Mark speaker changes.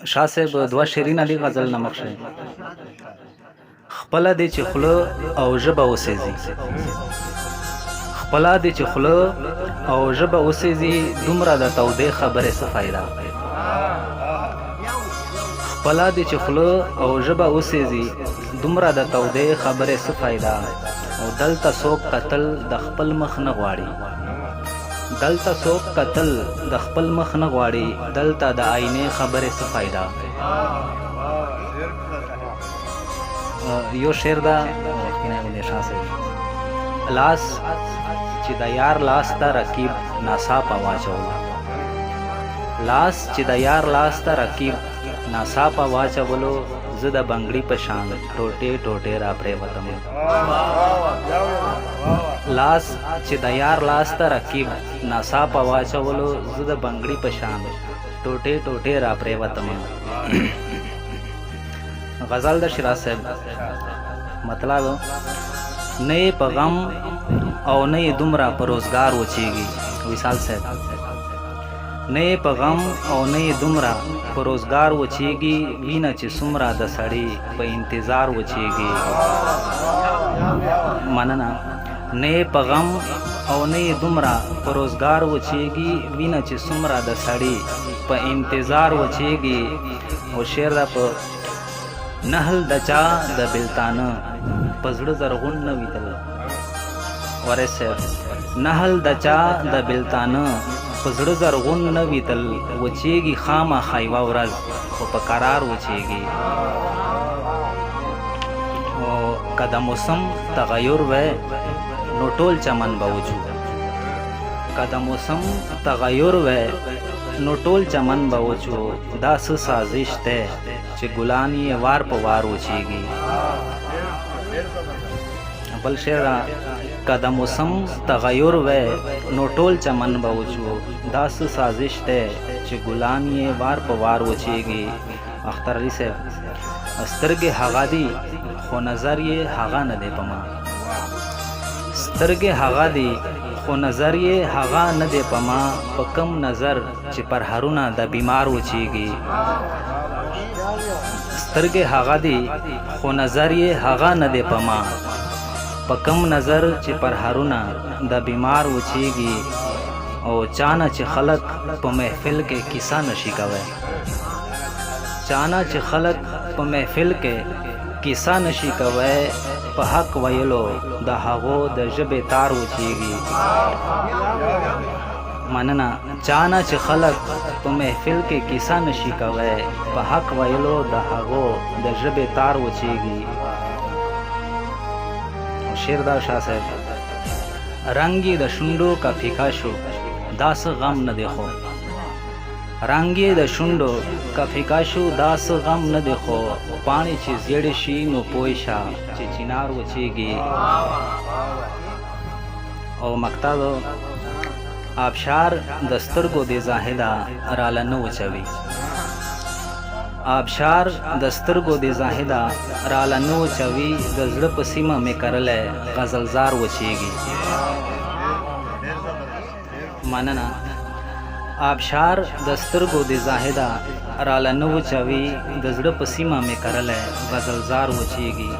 Speaker 1: شاه صاحب دوه شیرین علی غزل نمک شي خپل دې چې خوله او ژبه وسېزي خپل دې چې خوله او ژبه وسېزي دومره د تودې خبرې څه فایده خپل دې چې خوله او ژبه وسېزي دومره د تودې خبرې څه فایده او دلته څوک قتل د خپل مخ نه غواړي دلته څوک قتل د خپل مخ نه غواړي دلته د آینې خبرې څه فایده یو شعر دا لاس چې د یار لاس ته رقیب ناڅاپه واچولو لاس چې د یار لاس ته رقیب ناڅاپه واچولو زه د بنګړي په شان ټوټې ټوټې را پرېوتم لاس چې د یار لاس ته رقیب ناڅاپه واچولو زه د بنګړي په شان ټوټې ټوټې را پرېوتم غزل د شیراز صاحب مطلب نه په غم او نه دومره په روزګار وچیږي وصال صاحب نه په غم او نه دومره په روزګار وچیږي وینه چې څومره د سړی په انتظار وچیږي مننه نه په غم او نه دومره په روزګار وچیږي وینه چې څومره د سړی په انتظار وچیږي او شعر دا په نهل د چا د بلتانه په زړه زرغون نه ویتل وارث صاحب نهل د چا د بلتانه په زړه زرغون نه ویتل وچیږي خامخا یوه ورځ خو په قرار وچیږي او که د موسم تغیر وی نو ټول چمن به وچو که د موسم تغیر وی نو ټول چمن به وچو دا څه سازش دی چې ګلان یې وار په وار وچیږي بل شعر که د موسم تغیر وی نو ټول چمن به وچو دا څه سازش دی چې ګلان یې وار په وار وچیږي اختر علي صاحب سترګې هغه دي خو نظر یې هغه نه دی په ما سترګې هغه دي خو نظر یې هغه نه دی په ما په کم نظر چې پر هرونه د بیمار وچیږي سترګې هغه دي خو نظر یې هغه نه دی په ما په کم نظر چې پر هرونه د بیمار وچیږي او چانه چې خلق په محفل کې کیسه نشي کوي چانه چې خلق په محفل کې کیسه نشي کوي په حق ویلو د هغو د ژبې تار وچیږي مننه چانه چې خلق په محفل کې کیسه نشي کوي په حق ویلو د هغو د ژبې تار وچیږي شعر دا شاه صاحب رنگی د شونډو کا فیکا شو دا څه غم نه دی خو رنگی د شونډو کا فیکا شو دا څه غم نه دی خو پاڼې چې زیړې شي نو پوه شه چې چنار وچیږي او مقطع آبشار د سترګو د زاهده راله نه وچوي آبشار د سترګو د زاهده راله نه وچوي د زړه په سیمه مې کرلی غزلزار وچیږي مننه آبشار د سترګو د زاهده راله نه وچوي د زړه په سیمه مې کرلی غزلزار وچیږي